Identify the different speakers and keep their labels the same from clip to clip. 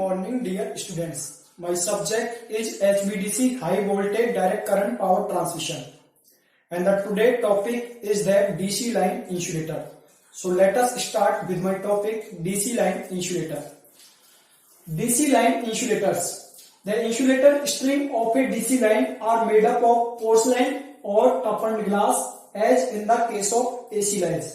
Speaker 1: morning, dear students. My subject is HVDC, high voltage direct current power transmission, and the today topic is the DC line insulator. So let us start with my topic, DC line insulator. DC line insulators. The insulator string of a DC line are made up of porcelain or toughened glass, as in the case of AC lines.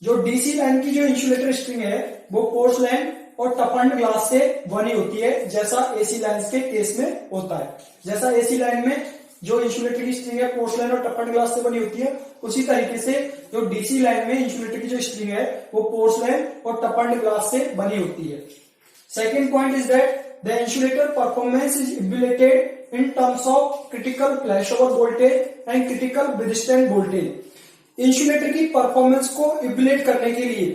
Speaker 1: जो DC line की जो insulator string है वो पोर्सलैन और toughened glass से बनी होती है, जैसा एसी लाइन्स के केस में होता है। जैसा एसी लाइन में जो इंसुलेटर की स्ट्रिंग है पोर्सलैन और टफन्ड ग्लास से बनी होती है, उसी तरीके से जो डीसी लाइन में इंसुलेटर की जो स्ट्रिंग है वो पोर्सलैन और टफन्ड ग्लास से बनी होती है। Second point is that the insulator performance is evaluated in terms of critical flashover voltage and critical withstand voltage. Insulator की परफॉर्मेंस को इवैल्यूएट करने के लिए,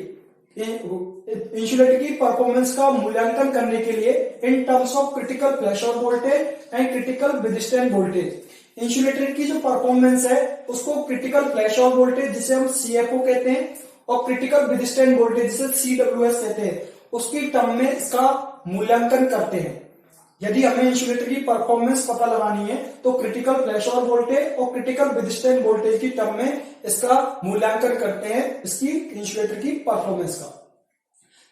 Speaker 1: इंसुलेटर की परफॉर्मेंस का मूल्यांकन करने के लिए in terms of critical flashover voltage and critical withstand voltage, insulator की जो परफॉर्मेंस है उसको क्रिटिकल फ्लैशओवर वोल्टेज जिसे हम सीएफओ कहते हैं और क्रिटिकल विथस्टैंड वोल्टेज जिसे सीडब्ल्यूएस कहते हैं, उसकी टर्म में इसका मूल्यांकन करते हैं। यदि हमें इंसुलेटर की परफॉर्मेंस पता लगानी है तो क्रिटिकल फ्लैशओवर वोल्टेज और क्रिटिकल विथस्टैंड वोल्टेज की टर्म में इसका मूल्यांकन करते हैं, इसकी इंसुलेटर की परफॉर्मेंस का।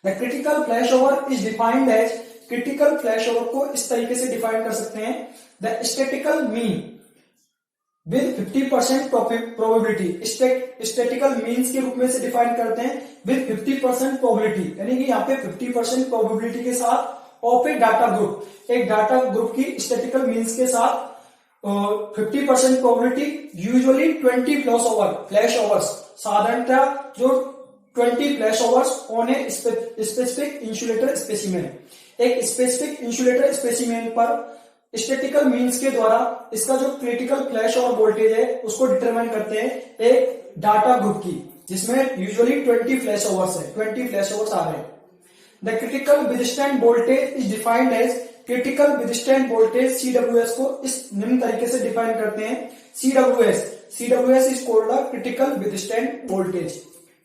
Speaker 1: The critical flashover is defined as, critical flashover को इस तरीके से डिफाइन कर सकते हैं, the statistical mean with 50% probability. Statistical means के रूप में से डिफाइन करते हैं विद 50% प्रोबेबिलिटी, यानी कि यहाँ पे 50% प्रोबेबिलिटी के साथ ऑफ ए डाटा ग्रुप, एक डाटा ग्रुप की स्टैटिकल मीन्स के साथ 50% प्रोबेबिलिटी, यूजुअली 20 फ्लैश ओवर्स, साधारणतः जो 20 flash overs on a specific insulator specimen. एक स्पेसिफिक इंसुलेटर स्पेसिमेन पर स्टैटिकल मीन्स के द्वारा इसका जो क्रिटिकल फ्लैश ओवर वोल्टेज है उसको डिटरमाइन करते हैं एक डाटा ग्रुप की, जिसमें यूजुअली 20 फ्लैश ओवर्स है, 20 फ्लैश ओवर्स आ रहे हैं। The critical withstand voltage is defined as, critical withstand voltage CWS को इस निम्न तरीके से डिफाइन करते हैं, CWS is called the critical withstand voltage,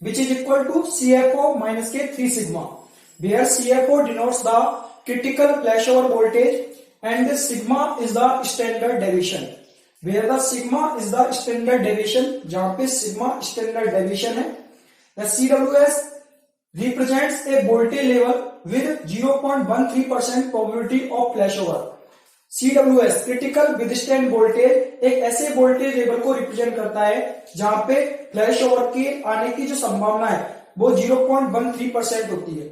Speaker 1: which is equal to CFO minus K 3 sigma, where CFO denotes the critical flashover voltage and the sigma is the standard deviation, where the sigma is the standard deviation, जहां पे sigma standard deviation है। The CWS represents a voltage level with 0.13% probability of flashover. CWS critical withstand voltage एक ऐसे voltage level को represent करता है जहां पे फ्लैश ओवर के आने की जो संभावना है वो 0.13% होती है।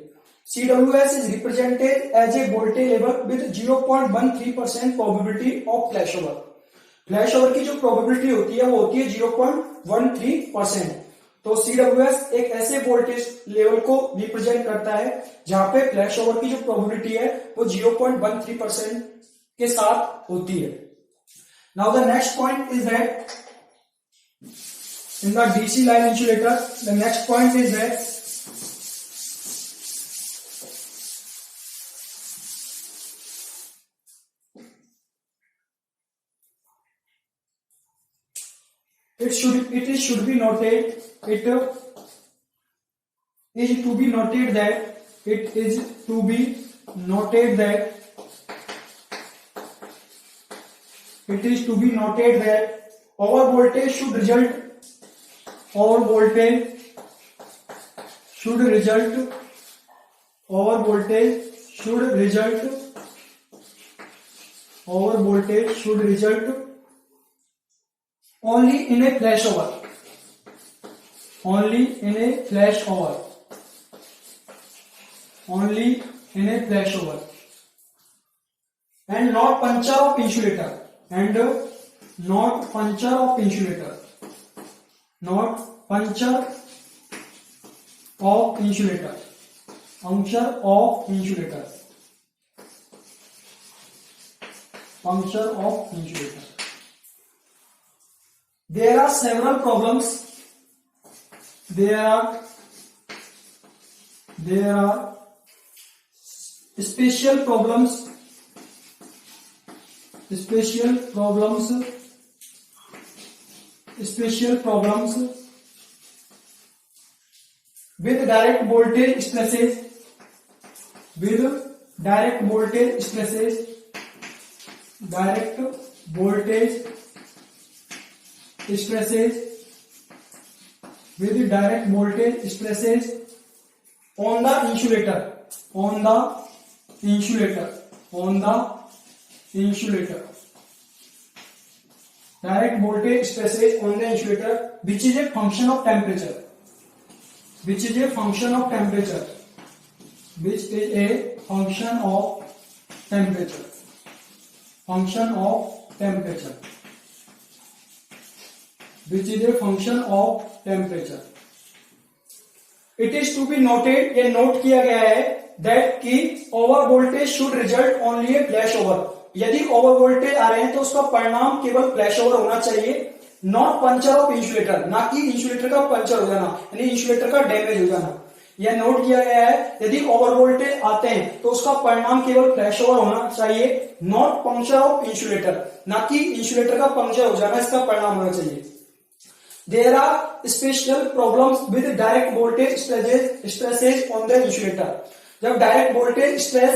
Speaker 1: CWS is represented as a voltage level with 0.13% probability of flashover. Flash over की जो प्रोबेबिलिटी होती है वो होती है 0.13%। तो CWS एक ऐसे वोल्टेज लेवल को रिप्रेजेंट करता है जहां पे फ्लैश ओवर की जो प्रोबेबिलिटी है वो 0.13% के साथ होती है। Now the next point is that in the DC line insulator, the next point is that it should be noted that our voltage should result only in a flashover, and not puncture of insulator, not puncture of insulator, There are several problems. There are special problems with direct voltage stresses, with direct voltage stresses with direct voltage stresses on the insulator direct voltage stresses on the insulator which is a function of temperature It is to be noted, ये note किया गया है that कि over voltage should result only A flash over, यदि over voltage आ रहे हैं तो उसका परिणाम केवल फ्लैश ओवर होना चाहिए, नॉट पंचर ऑफ इंसुलेटर, ना कि इंसुलेटर का पंचर हो जाना यानी इंसुलेटर का डैमेज हो जाना। यह नोट किया गया है यदि ओवर वोल्टेज आते हैं तो उसका परिणाम केवल फ्लैश ओवर होना चाहिए, नॉट पंचर ऑफ इंसुलेटर, ना कि इंसुलेटर का पंचर हो जाना इसका परिणाम होना चाहिए। There are special problems with direct voltage stresses on the insulator. जब डायरेक्ट वोल्टेज स्ट्रेस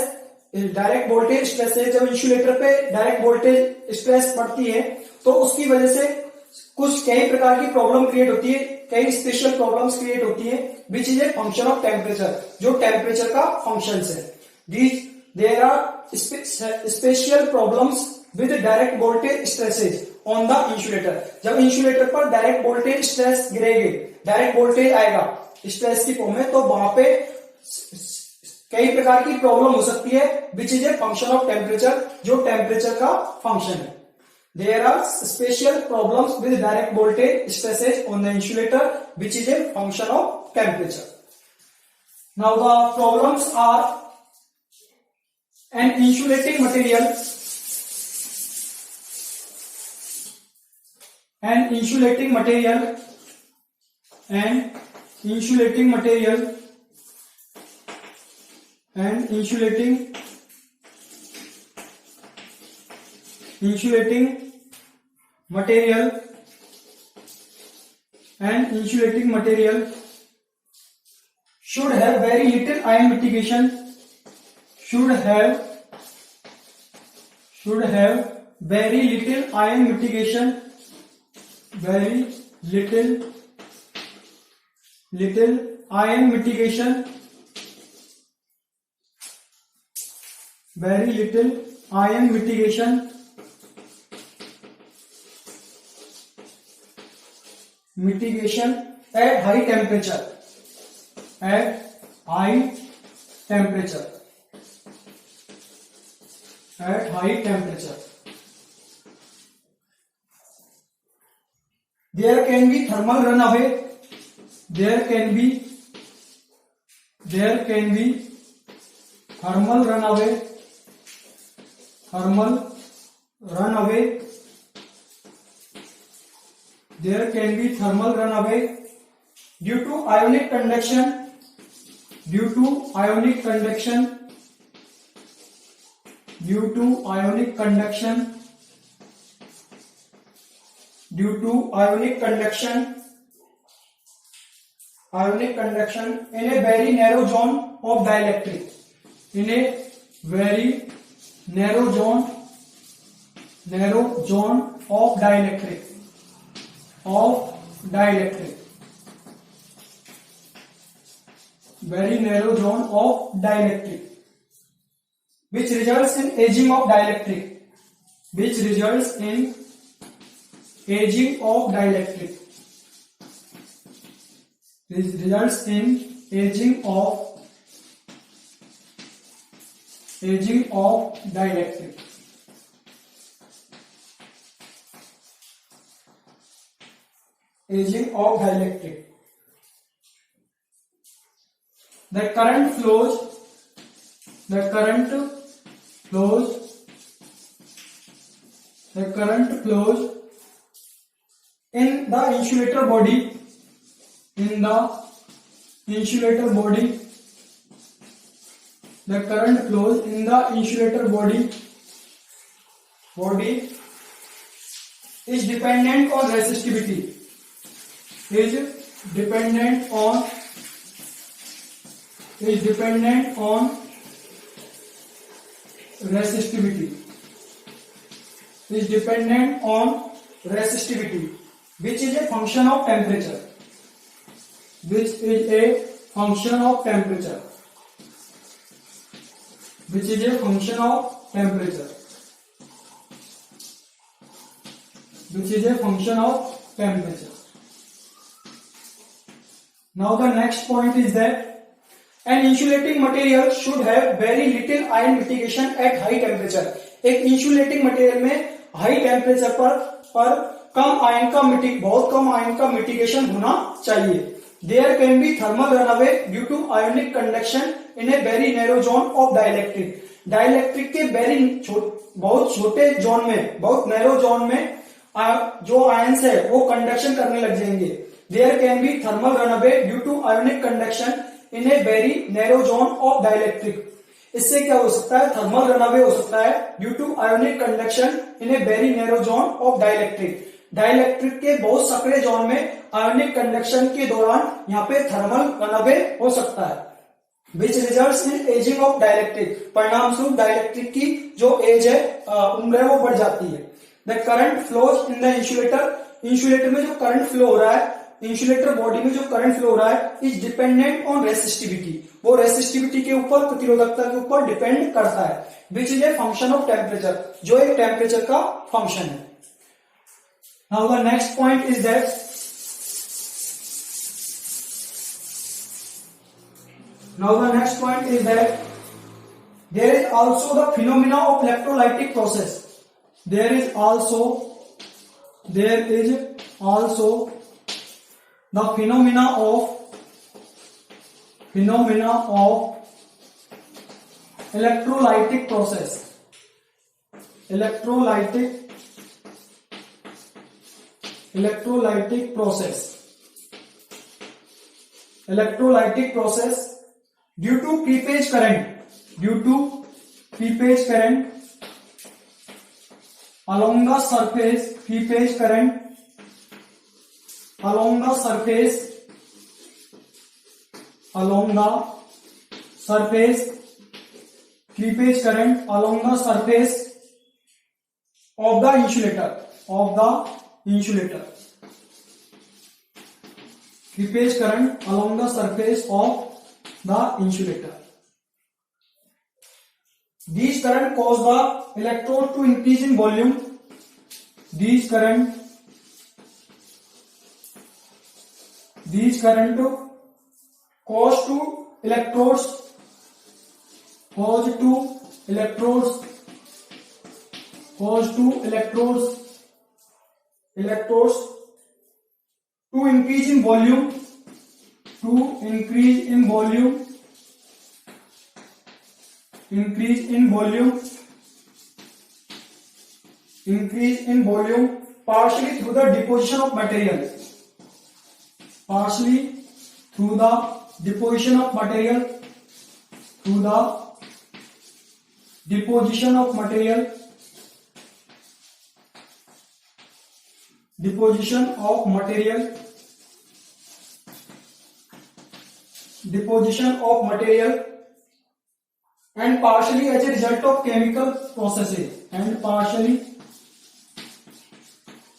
Speaker 1: जब इंसुलेटर पे डायरेक्ट वोल्टेज स्ट्रेस पड़ती है तो उसकी वजह से कुछ कई प्रकार की प्रॉब्लम क्रिएट होती है, कई स्पेशल प्रॉब्लम्स क्रिएट होती है which is a function of temperature, जो टेम्परेचर का फंक्शन है। There are special problems with direct voltage stresses on the insulator. जब इंसुलेटर पर डायरेक्ट वोल्टेज स्ट्रेस गिरेगी, डायरेक्ट वोल्टेज आएगा स्ट्रेस की फॉर्म में, तो वहां पे कई प्रकार की प्रॉब्लम हो सकती है which is a function of temperature, जो टेम्परेचर का फंक्शन है। There are special problems with direct voltage stresses on the insulator which is a function of temperature. Now the problems are an insulating material should have very little ion mitigation, should have very little ion mitigation, very little ion mitigation, very little ion mitigation, at high temperature, at high temperature, at high temperature. There can be thermal runaway, there can be thermal runaway, there can be thermal runaway due to ionic conduction, due to ionic conduction, due to ionic conduction, due to ionic conduction, ionic conduction in a very narrow zone of dielectric, in a very narrow zone of dielectric, very narrow zone of dielectric, which results in aging of dielectric, which results in aging of dielectric, which results in aging of dielectric. Aging of dielectric. The current flows in the insulator body, the current flows in the insulator body is dependent on resistivity, is dependent on resistivity is dependent on resistivity, which is a function of temperature, which is a function of temperature, which is a function of temperature, which is a function of temperature. Now the next point is that an insulating material should have very little ion mitigation at high temperature. एक insulating material में high temperature पर कम ion का बहुत कम ion का mitigation होना चाहिए. There can be thermal runaway due to ionic conduction in a very narrow zone of dielectric. Dielectric के बहुत छोटे जोन में, बहुत नैरो जोन में जो आयंस है वो कंडक्शन करने लग जाएंगे. There can be thermal runaway due to ionic conduction in a very narrow zone of dielectric. इससे क्या हो सकता है? थर्मल रनअवे हो सकता है due to ionic conduction in a very narrow zone of dielectric. Dielectric के बहुत सकड़े जोन में आयोनिक कंडक्शन के दौरान यहाँ पे थर्मल रनअवे हो सकता है. Which results in aging of dielectric. परिणाम स्वरूप डाइलेक्ट्रिक की जो एज है, उम्र है, वो बढ़ जाती है. The current flows in the insulator. Insulator में जो करंट फ्लो हो रहा है, इंसुलेटर बॉडी में जो करंट फ्लो हो रहा है, इज डिपेंडेंट ऑन रेसिस्टिविटी. वो रेसिस्टिविटी के ऊपर, प्रतिरोधकता के ऊपर डिपेंड करता है. Which is a function of temperature, जो एक टेम्परेचर का फंक्शन है. Now the next point is that there is also the phenomena of electrolytic process. There is also the phenomena of electrolytic process. Electrolytic process due to creepage current along the surface, creepage current along the surface creepage current along the surface of the insulator, creepage current along the surface of the insulator. These current cause the electrode to increase in volume. These current cause to electrodes to increase in volume, partially through the deposition of material, and partially as a result of chemical processes,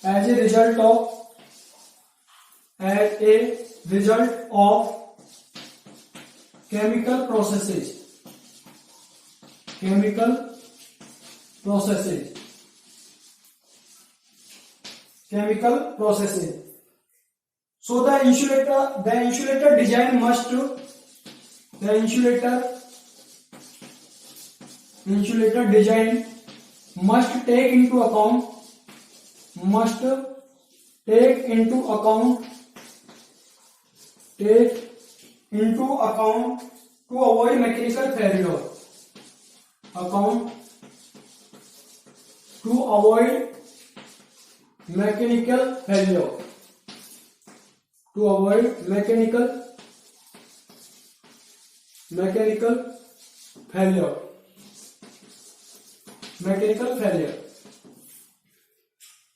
Speaker 1: as a result of chemical processes. So the insulator design must take into account to avoid mechanical failure. Mechanical failure.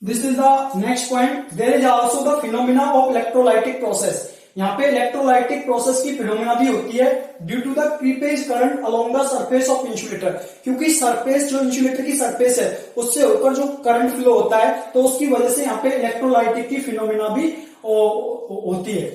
Speaker 1: This is the next point. There is also the phenomena of electrolytic process. यहाँ पे electrolytic process की phenomena भी होती है due to the creepage current along the surface of insulator, क्योंकि surface जो insulator की surface है उससे होकर जो करंट फ्लो होता है तो उसकी वजह से यहाँ पे इलेक्ट्रोलाइटिक की फिनोमेना भी होती है।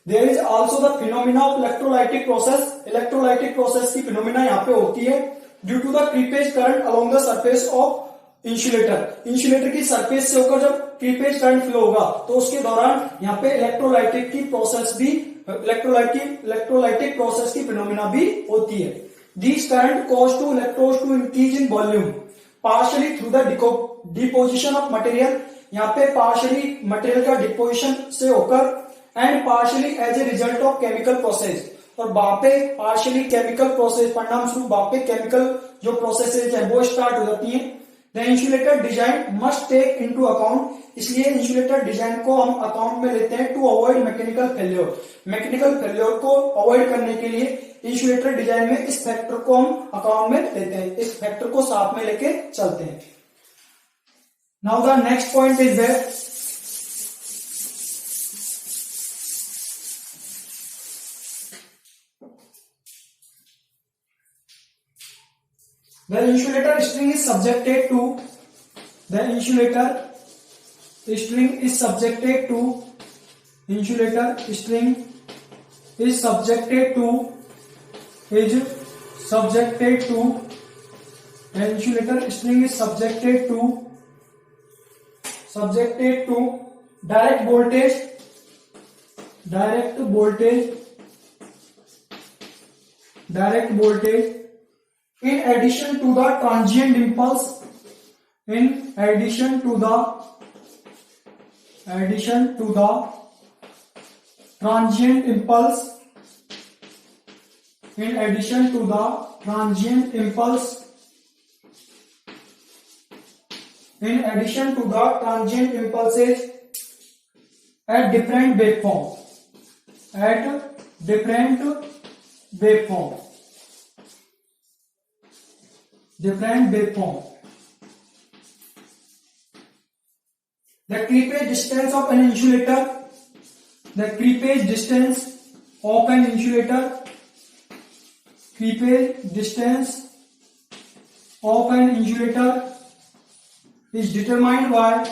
Speaker 1: There is also the phenomena of electrolytic process. Electrolytic process की फिनोमेना यहाँ पे होती है due to the creepage current along the surface of insulator. Insulator की सरफेस से होकर जब क्रीपेज करंट फ्लो होगा तो उसके दौरान यहाँ पे इलेक्ट्रोलाइटिक की प्रोसेस भी इलेक्ट्रोलाइटिक प्रोसेस की फिनोमेना भी होती है। This current cause to electrodes to increase in volume partially through the deposition of material. यहाँ पे पार्शियली मटेरियल का डिपोजिशन से होकर and partially as a result of chemical process, और वहां पे पार्शियली केमिकल प्रोसेस परिणाम स्वरूप वहां पे केमिकल जो प्रोसेसेज है वो स्टार्ट हो जाती है। The insulator design must take into account, इसलिए इंसुलेटर डिजाइन को हम अकाउंट में लेते हैं to avoid mechanical failure. Mechanical failure को अवॉइड करने के लिए इंसुलेटर डिजाइन में इस फैक्टर को हम अकाउंट में लेते हैं, इस फैक्टर को साथ में लेके चलते हैं। Now the next point is that the insulator string is subjected to the insulator string is subjected to insulator string is subjected to insulator string is subjected to direct voltage in addition to the transient impulse impulses at different waveform. The creepage distance of an insulator is determined by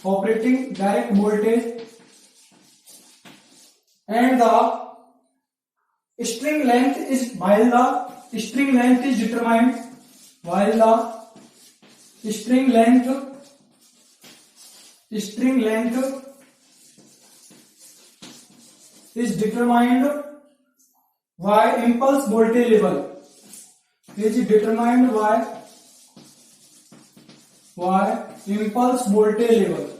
Speaker 1: operating direct voltage and the string length is determined by impulse voltage level. Is determined by impulse voltage level.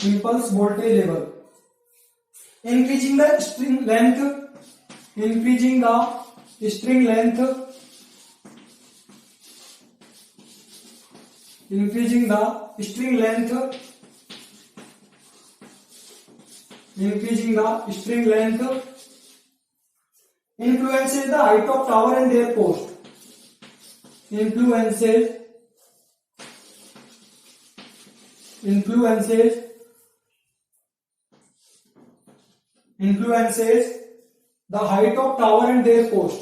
Speaker 1: Impulse voltage level. Increasing the string length influences the height of tower and their post. Influences the height of tower and their post.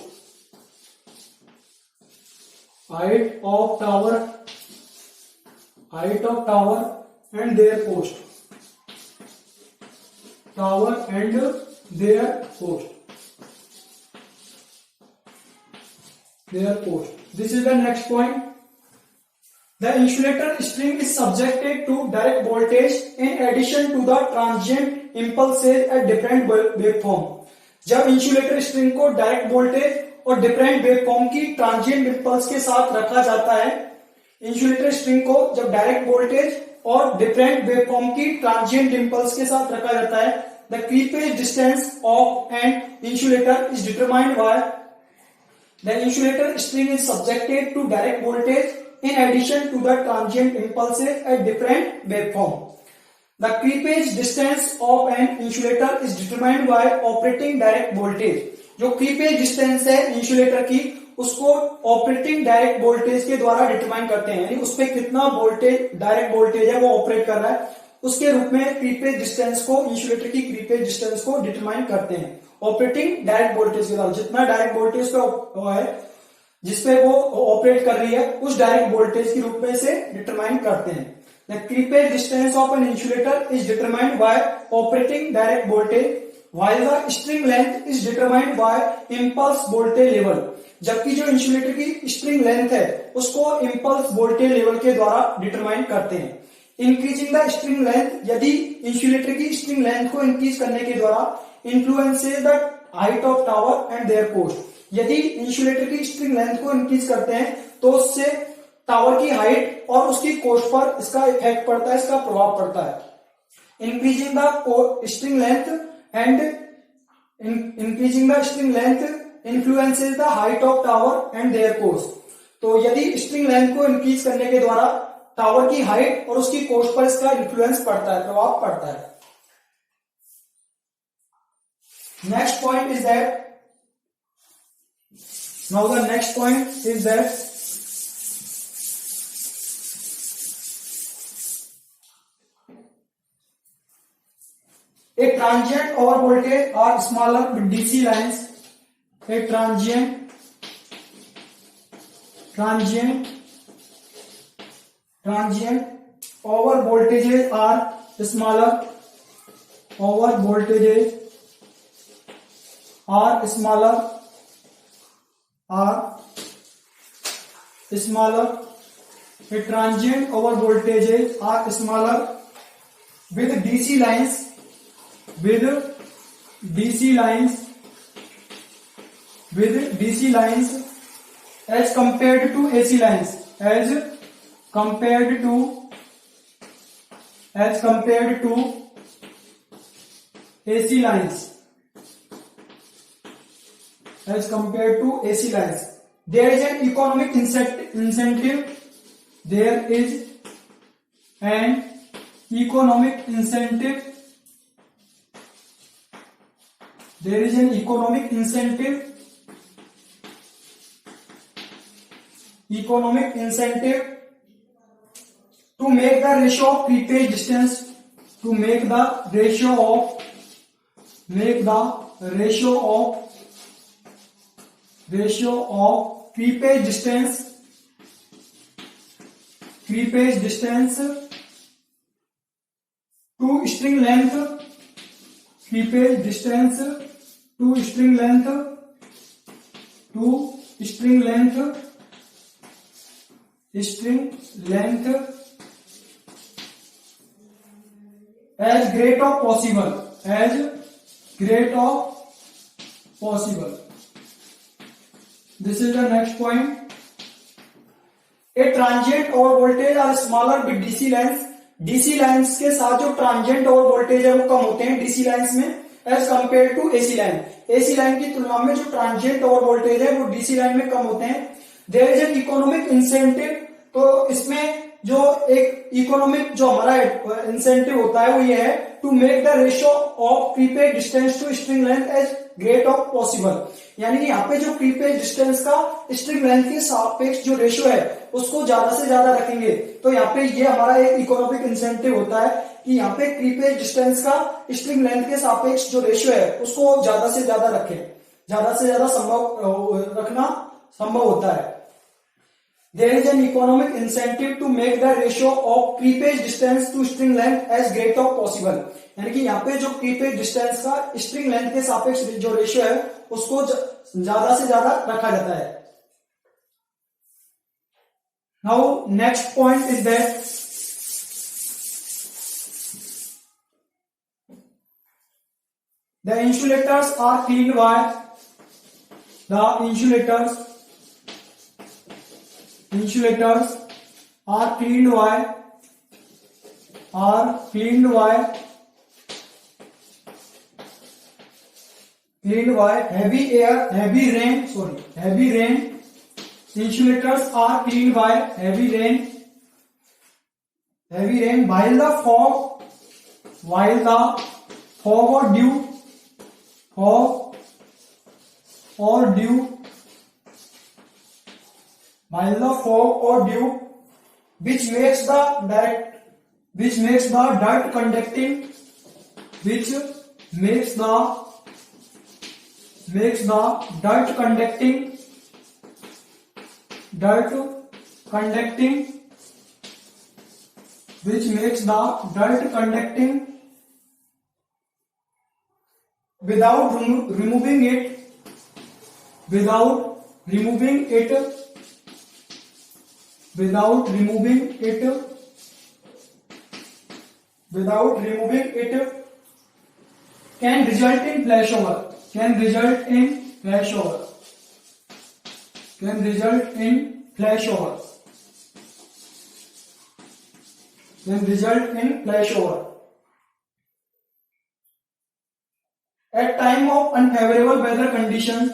Speaker 1: Height of tower and their post. Tower and their post. This is the next point. The insulator string is subjected to direct voltage in addition to the transient impulses at different waveform. जब insulator string को direct voltage और different waveform की transient impulse के साथ रखा जाता है, insulator string को जब डायरेक्ट वोल्टेज और डिफरेंट वेवफॉर्म की ट्रांजिएंट इम्पल्स के साथ रखा जाता है। The creepage distance of an insulator is determined by the insulator string is subjected to direct voltage in addition to the transient impulses at different waveform. The creepage distance of an insulator is determined by operating direct voltage. जो creepage distance है insulator की उसको operating direct voltage के द्वारा determine करते हैं, यानी उस पर कितना वोल्टेज डायरेक्ट वोल्टेज है वो ऑपरेट कर रहा है उसके रूप में क्रीपेज डिस्टेंस को इंसुलेटर की क्रीपेज डिस्टेंस को डिटरमाइन करते हैं ऑपरेटिंग डायरेक्ट वोल्टेज के द्वारा। जितना डायरेक्ट वोल्टेज पे है जिसपे वो ऑपरेट कर रही है उस डायरेक्ट वोल्टेज के रूप में से डिटरमाइन करते हैं। The creepage distance of an insulator is determined by operating direct voltage while the string length is determined by impulse voltage level. जबकि जो इंसुलेटर की स्ट्रिंग लेंथ है उसको इंपल्स वोल्टेज लेवल के द्वारा डिटरमाइन करते हैं। इंक्रीजिंग द स्ट्रिंग लेंथ, यदि इंसुलेटर की स्ट्रिंग लेंथ को इंक्रीज करने के द्वारा influences the height of tower and their cost. यदि इंसुलेटर की स्ट्रिंग लेंथ को इंक्रीज करते हैं तो उससे टावर की हाइट और उसकी कोस्ट पर इसका इफेक्ट पड़ता है, इसका प्रभाव पड़ता है। Increasing the string length and increasing the string length influences the height of tower and their cost. तो यदि स्ट्रिंग लेंथ को इंक्रीज करने के द्वारा टावर की हाइट और उसकी कोस्ट पर इसका इन्फ्लुएंस पड़ता है, प्रभाव पड़ता है। Next point is that now the next point is that a transient over voltage or smaller with DC lines. A transient over voltages are smaller. Over voltages are smaller. A transient over voltages are smaller with DC lines. With DC lines as compared to AC lines, as compared to AC lines, as compared to AC lines. There is an economic incentive. There is an economic incentive. There is an economic incentive to make the ratio of creepage distance, to make the ratio of creepage distance to string length, creepage distance to string length as great of possible. This is the next point. A transient over voltage are smaller with DC lines. DC lines के साथ जो transient और voltage है वो कम होते हैं DC lines में as compare to AC line. AC line की तुलना में जो ट्रांजिएंट और वोल्टेज है वो डीसी लाइन में कम होते हैं। There is an economic incentive, तो इसमें जो एक इकोनॉमिक जो हमारा इंसेंटिव होता है वो ये है to make the ratio of creepage distance to string length as great of possible. यानी कि यहाँ पे जो क्रीपेज डिस्टेंस का स्ट्रिंग लेंथ के सापेक्ष जो रेशियो है उसको ज्यादा से ज्यादा रखेंगे। तो यहाँ पे ये हमारा एक इकोनॉमिक इंसेंटिव होता है कि यहाँ पे क्रीपेज डिस्टेंस का स्ट्रिंग लेंथ के सापेक्ष जो रेशियो है उसको ज्यादा से ज्यादा रखें, ज्यादा से ज्यादा रखना संभव होता है। There is an economic incentive to make the ratio of creepage distance to string length as great of possible. यानी कि यहाँ पे जो creepage distance का string length के सापेक्ष जो रेशियो है उसको ज्यादा से ज्यादा रखा जाता है। Now next point is that the insulators are cleaned by insulators are cleaned by are cleaned by heavy rain. Insulators are cleaned by heavy rain while the fog or dew which makes the dirt conducting without removing it can result in flashover. At time of unfavorable weather conditions,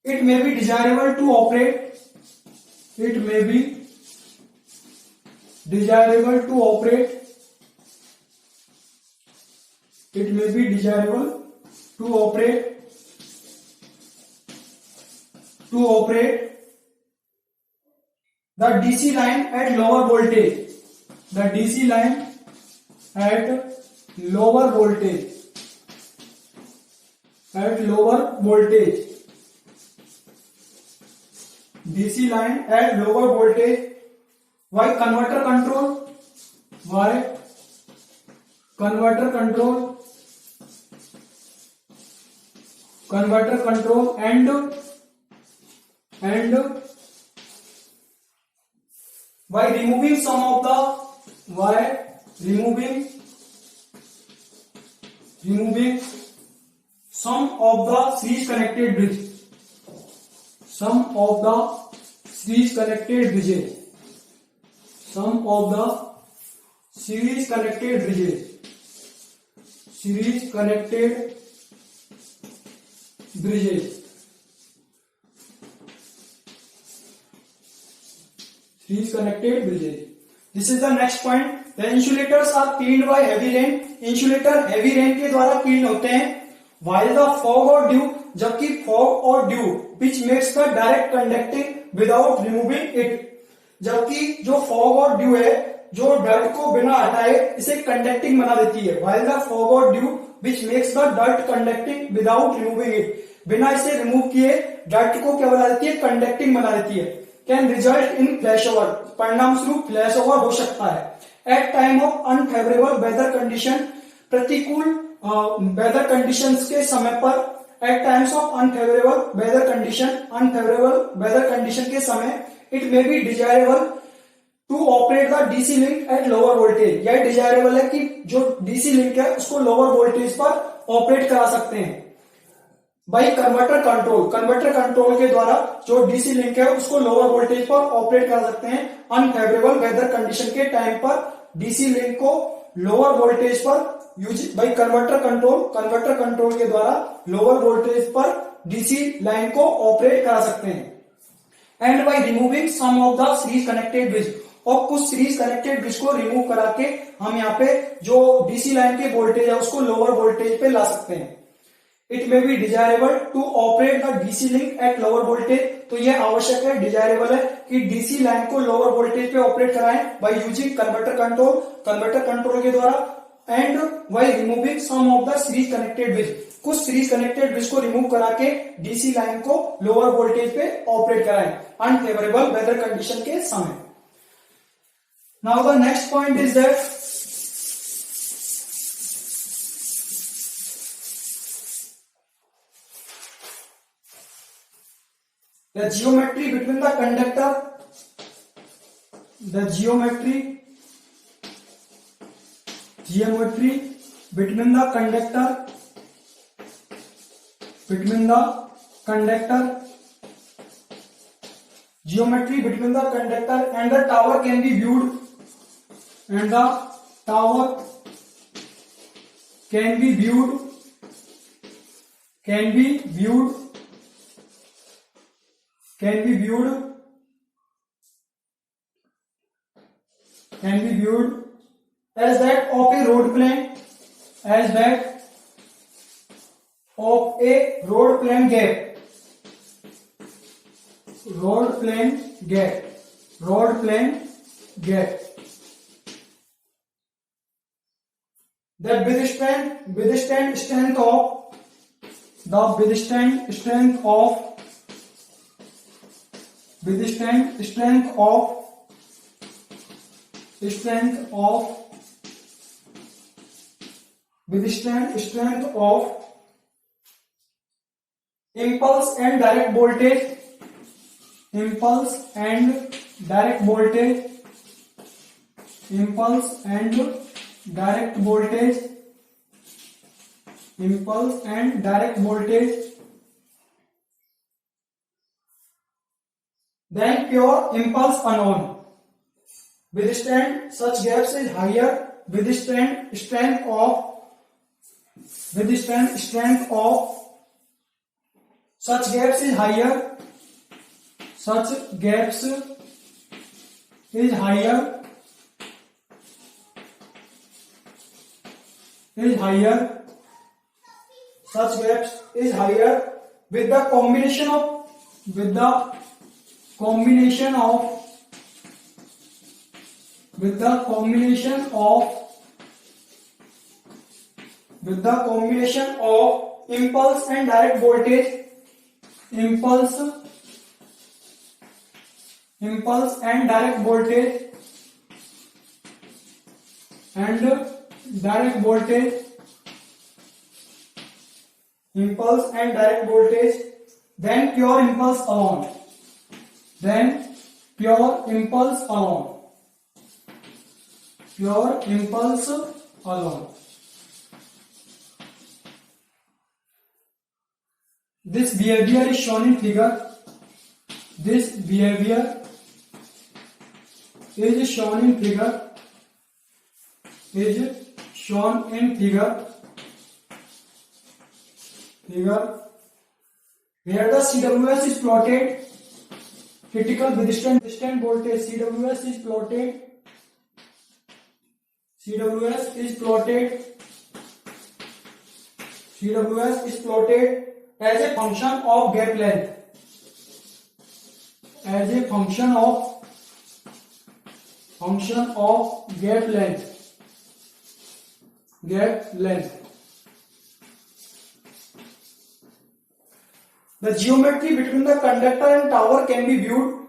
Speaker 1: it may be desirable to operate the DC line at lower voltage. DC line at lower voltage why converter control and by removing some of the series connected bridge, This is the next point. The insulators are cleaned by heavy rain. Insulator heavy rain के द्वारा clean होते हैं. While the fog or dew, जबकि fog और dew which makes the direct conducting without removing it. जबकि जो fog और dew है जो dirt को बिना हटाए इसे conducting बना देती है. While the fog or dew which makes the dirt conducting without removing it. बिना इसे remove किए dirt को क्या बना देती है? Conducting बना देती है. Can result in flashover. परिणाम स्वरूप flashover हो सकता है. At time of unfavorable weather condition, प्रतिकूल weather conditions के समय पर, at times of unfavorable weather condition के समय, it may be desirable to operate the DC link at lower voltage. यह desirable है कि जो DC link है उसको lower voltage पर operate करा सकते हैं. बाई कन्वर्टर कंट्रोल के द्वारा जो डीसी लिंक है उसको लोअर वोल्टेज पर ऑपरेट कर सकते हैं. अनफेवरेबल वेदर कंडीशन के टाइम पर डीसी लिंक को लोअर वोल्टेज पर यूज बाई कन्वर्टर कंट्रोल के द्वारा लोअर वोल्टेज पर डीसी लाइन को ऑपरेट करा सकते हैं. And by removing some of the series connected bridge, और कुछ सीरीज कनेक्टेड ब्रिज को रिमूव करा के हम यहाँ पे जो डीसी लाइन के वोल्टेज है उसको लोअर वोल्टेज पे ला सकते हैं. It may be desirable to operate the DC link at lower voltage. तो यह आवश्यक है, डिजायरेबल है कि डीसी लाइन को लोअर वोल्टेज पे ऑपरेट कराएं बाय यूजिंग कन्वर्टर कंट्रोल के द्वारा. And by removing some of the series connected bridge, कुछ सीरीज कनेक्टेड ब्रिज को रिमूव करा के डीसी लाइन को लोअर वोल्टेज पे ऑपरेट कराएं अनफेवरेबल वेदर कंडीशन के समय. Now the next point is that The geometry between the conductor, the geometry between the conductor geometry between the conductor and the tower can be viewed, and the tower can be viewed as that of a road plane, gap, road plane gap. That withstand strength of impulse and direct voltage, then pure impulse unknown. Withstand such gaps is higher. Withstand strength of such gaps is higher. Such gaps is higher with the combination of impulse and direct voltage, then pure impulse alone. This behavior is shown in figure. Where the CWS is plotted, critical withstand voltage CWS is plotted as a function of gap length. The geometry between the conductor and tower can be viewed.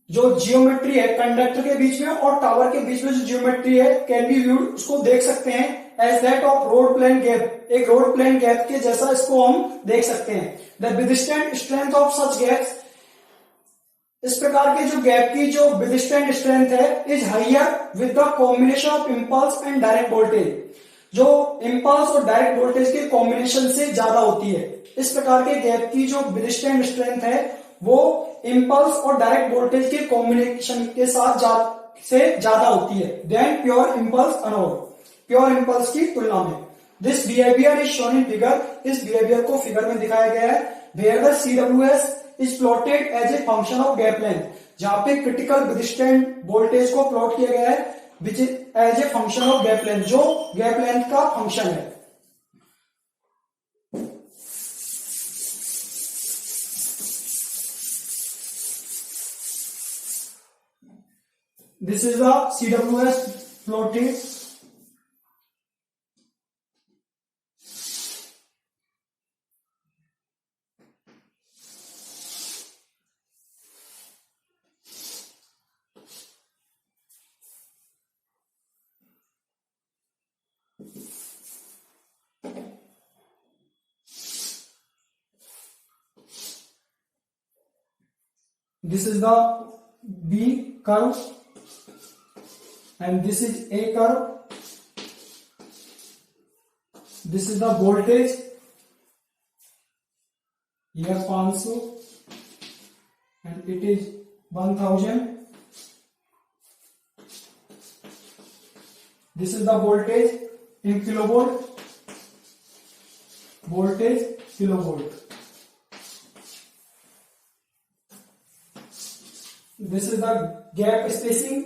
Speaker 1: जो geometry है conductor के बीच में और tower के बीच में जो geometry है can be viewed, उसको देख सकते हैं as that of road plane gap. एक रोड प्लेन गैप के जैसा इसको हम देख सकते हैं. The withstand strength of such gaps, इस प्रकार के जो गैप की जो विथस्टैंड स्ट्रेंथ है is higher with the combination of impulse and direct voltage. जो इंपल्स और डायरेक्ट वोल्टेज के कॉम्बिनेशन से ज्यादा होती है. इस प्रकार के गैप की जो विथस्टैंड स्ट्रेंथ है वो इंपल्स और डायरेक्ट वोल्टेज के कॉम्बिनेशन के साथ से ज्यादा होती है than pure impulse alone, pure impulse की तुलना में. This behaviour is shown in figure, इस बिहेवियर को फिगर में दिखाया गया है. Where the CWS is plotted as a function of gap length, जहां पे क्रिटिकल विथस्टैंड वोल्टेज को प्लॉट किया गया है which is as a function of gap length, जो गैप लेंथ का फंक्शन है. This is the CWS plotted. this is the B curve and this is A curve. This is the voltage. Here 500 and it is 1000. This is the voltage in kilovolt. Voltage kilovolt. This is the gap spacing.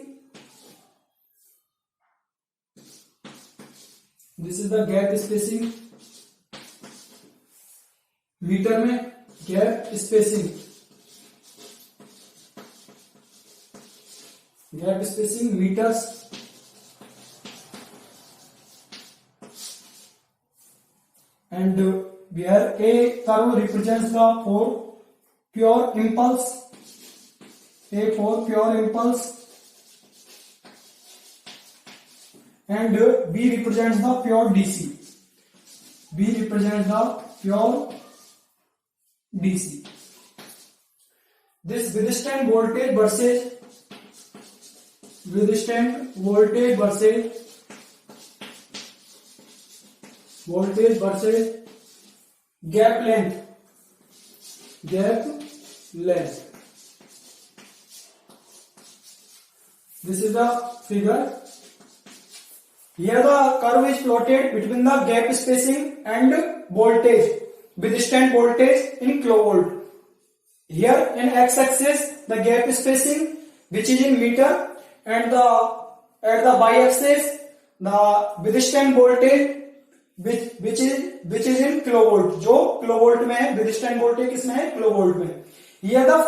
Speaker 1: This is the gap spacing. Meter में gap spacing. Gap spacing meters. And where A curve represents the for pure impulse. A for pure impulse. And B represents the pure DC. B represents the pure DC. This withstand voltage versus gap length. This is the figure. Here the curve is plotted between the gap spacing and voltage, withstand voltage in kilovolt. Here in x-axis the gap spacing which is in meter, and at the y-axis the withstand voltage which is in kilovolt. जो kilovolt में है, withstand voltage किसमें है? kilovolt में. Here the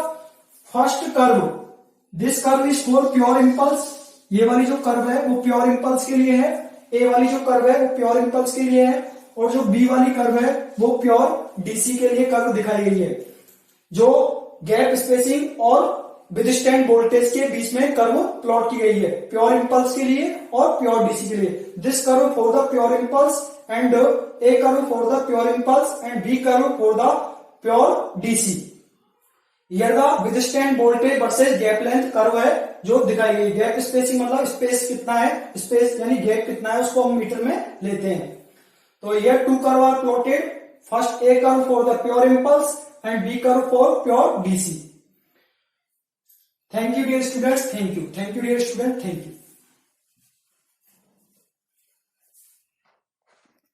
Speaker 1: first curve. This curve is for pure impulse. ये वाली जो curve है वो प्योर इंपल्स के लिए है. ए वाली जो कर्व है वो प्योर इंपल्स के लिए है, और जो बी वाली कर्व है वो प्योर डीसी के लिए कर्व दिखाई गई है, जो गैप स्पेसिंग और विथस्टैंड वोल्टेज के बीच में कर्व प्लॉट की गई है, प्योर इंपल्स के लिए और प्योर डीसी के लिए. This curve for the pure impulse and A curve for the pure impulse and B curve for the pure DC. Here the withstand voltage versus gap length curve है जो दिखाई गई. Gap spacing मतलब space कितना है, space यानी gap कितना है उसको हम मीटर में लेते हैं. तो here two curve are plotted. First A curve for the pure impulse and B curve for pure DC. Thank you dear students. Thank you dear student. Thank you.